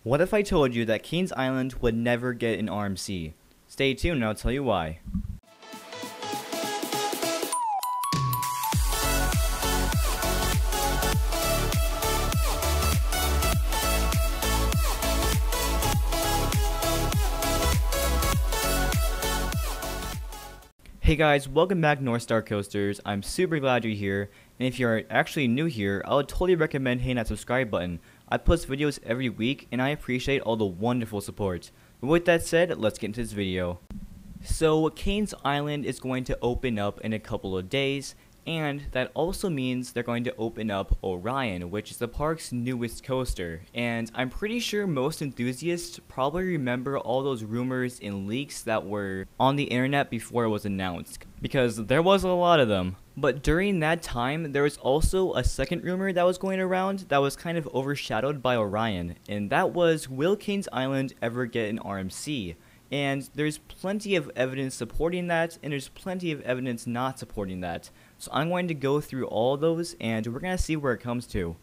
What if I told you that Kings Island would never get an RMC? Stay tuned and I'll tell you why. Hey guys, welcome back North Star Coasters. I'm super glad you're here, and if you're actually new here, I would totally recommend hitting that subscribe button. I post videos every week, and I appreciate all the wonderful support. But with that said, let's get into this video. So, Kings Island is going to open up in a couple of days, and that also means they're going to open up Orion, which is the park's newest coaster. And I'm pretty sure most enthusiasts probably remember all those rumors and leaks that were on the internet before it was announced, because there was a lot of them. But during that time, there was also a second rumor that was going around that was kind of overshadowed by Orion, and that was, will Kings Island ever get an RMC? And there's plenty of evidence supporting that, and there's plenty of evidence not supporting that. So I'm going to go through all of those, and we're going to see where it comes to.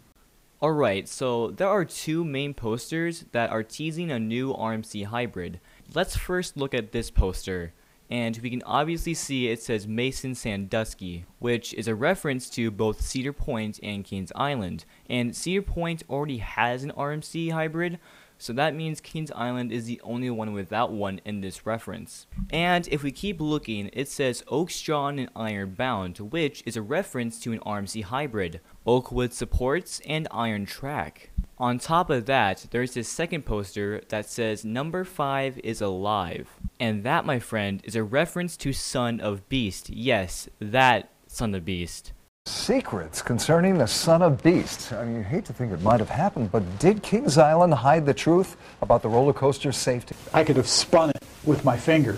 Alright, so there are two main posters that are teasing a new RMC hybrid. Let's first look at this poster. And we can obviously see it says Mason Sandusky, which is a reference to both Cedar Point and Kings Island. And Cedar Point already has an RMC hybrid, so that means Kings Island is the only one without one in this reference. And if we keep looking, it says Oakstrawn and Ironbound, which is a reference to an RMC hybrid, Oakwood supports and Iron Track. On top of that, there's this second poster that says number 5 is alive. And that, my friend, is a reference to Son of Beast. Yes, that Son of Beast. Secrets concerning the Son of Beast. I mean, you hate to think it might have happened, but did Kings Island hide the truth about the roller coaster's safety? I could have spun it with my finger.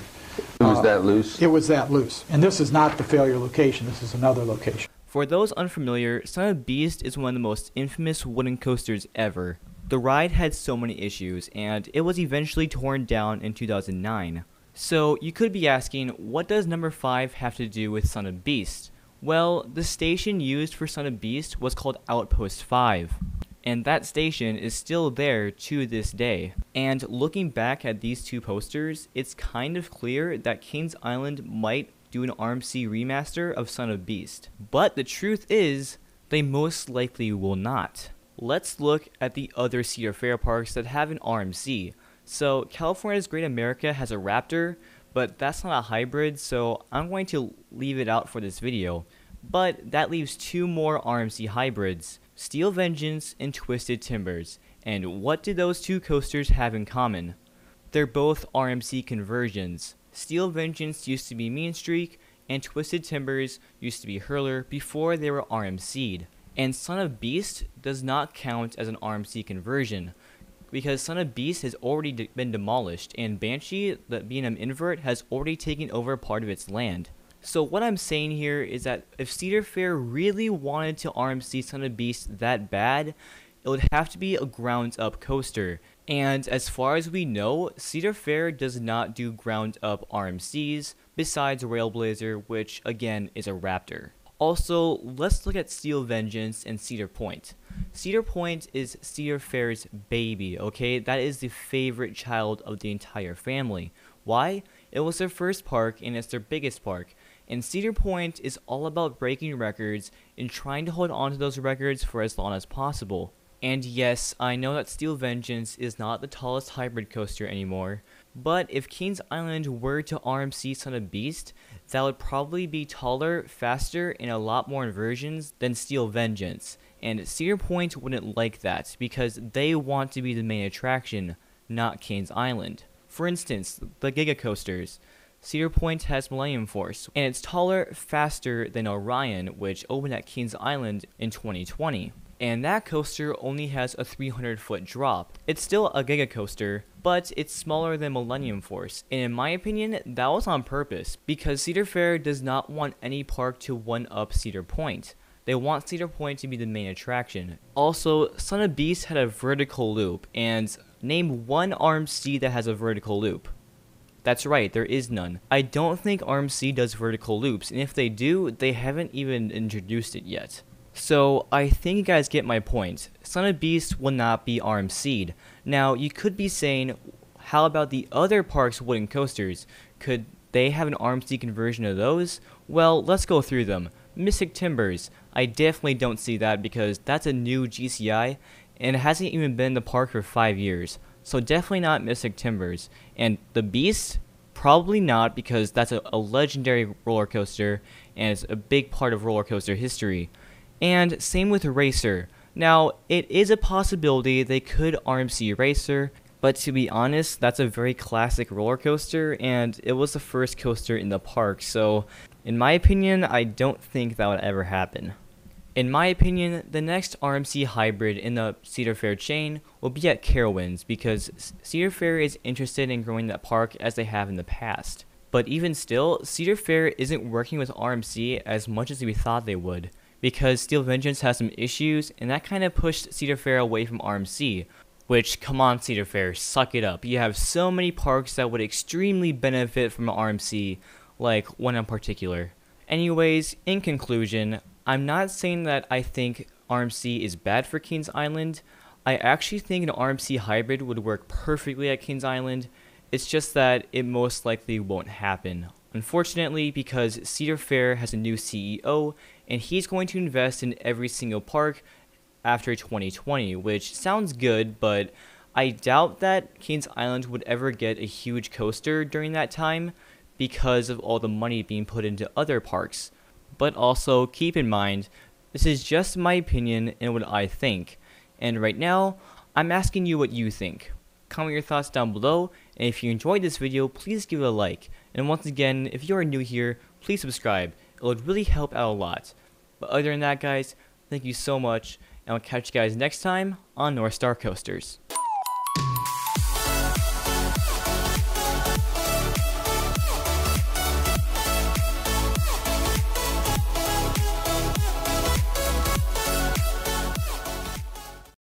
It was that loose? It was that loose. And this is not the failure location. This is another location. For those unfamiliar, Son of Beast is one of the most infamous wooden coasters ever. The ride had so many issues, and it was eventually torn down in 2009. So you could be asking, what does number 5 have to do with Son of Beast? Well, the station used for Son of Beast was called Outpost 5, and that station is still there to this day. And looking back at these two posters, it's kind of clear that Kings Island might do an RMC remaster of Son of Beast. But the truth is, they most likely will not. Let's look at the other Cedar Fair parks that have an RMC. So California's Great America has a Raptor, but that's not a hybrid, so I'm going to leave it out for this video. But that leaves two more RMC hybrids, Steel Vengeance and Twisted Timbers. And what do those two coasters have in common? They're both RMC conversions. Steel Vengeance used to be Mean Streak, and Twisted Timbers used to be Hurler before they were RMC'd. And Son of Beast does not count as an RMC conversion, because Son of Beast has already been demolished, and Banshee, the B&M invert, has already taken over part of its land. So what I'm saying here is that if Cedar Fair really wanted to RMC Son of Beast that bad, it would have to be a ground-up coaster. And as far as we know, Cedar Fair does not do ground-up RMCs, besides Railblazer, which again is a Raptor. Also, let's look at Steel Vengeance and Cedar Point. Cedar Point is Cedar Fair's baby, okay? That is the favorite child of the entire family. Why? It was their first park, and it's their biggest park. And Cedar Point is all about breaking records and trying to hold on to those records for as long as possible. And yes, I know that Steel Vengeance is not the tallest hybrid coaster anymore, but if Kings Island were to RMC Son of Beast, that would probably be taller, faster, and a lot more inversions than Steel Vengeance. And Cedar Point wouldn't like that, because they want to be the main attraction, not Kings Island. For instance, the Giga Coasters. Cedar Point has Millennium Force, and it's taller, faster than Orion, which opened at Kings Island in 2020. And that coaster only has a 300-foot drop. It's still a Giga Coaster, but it's smaller than Millennium Force. And in my opinion, that was on purpose, because Cedar Fair does not want any park to one-up Cedar Point. They want Cedar Point to be the main attraction. Also, Son of Beast had a vertical loop, and name one RMC that has a vertical loop. That's right, there is none. I don't think RMC does vertical loops, and if they do, they haven't even introduced it yet. So I think you guys get my point. Son of Beast will not be RMC'd. Now, you could be saying, how about the other park's wooden coasters? Could they have an RMC conversion of those? Well, let's go through them. Mystic Timbers, I definitely don't see that because that's a new GCI and it hasn't even been in the park for 5 years. So definitely not Mystic Timbers. And the Beast, probably not because that's a legendary roller coaster and it's a big part of roller coaster history. And same with Racer. Now, it is a possibility they could RMC Racer, but to be honest, that's a very classic roller coaster, and it was the first coaster in the park, so in my opinion, I don't think that would ever happen. In my opinion, the next RMC hybrid in the Cedar Fair chain will be at Carowinds, because Cedar Fair is interested in growing that park as they have in the past. But even still, Cedar Fair isn't working with RMC as much as we thought they would, because Steel Vengeance has some issues, and that kind of pushed Cedar Fair away from RMC. Which, come on Cedar Fair, suck it up. You have so many parks that would extremely benefit from RMC, like one in particular. Anyways, in conclusion, I'm not saying that I think RMC is bad for Kings Island. I actually think an RMC hybrid would work perfectly at Kings Island. It's just that it most likely won't happen. Unfortunately, because Cedar Fair has a new CEO, and he's going to invest in every single park after 2020, which sounds good, but I doubt that Kings Island would ever get a huge coaster during that time because of all the money being put into other parks. But also, keep in mind, this is just my opinion and what I think, and right now, I'm asking you what you think. Comment your thoughts down below, and if you enjoyed this video, please give it a like, and once again, if you are new here, please subscribe. It would really help out a lot. But other than that, guys, thank you so much, and I'll catch you guys next time on North Star Coasters.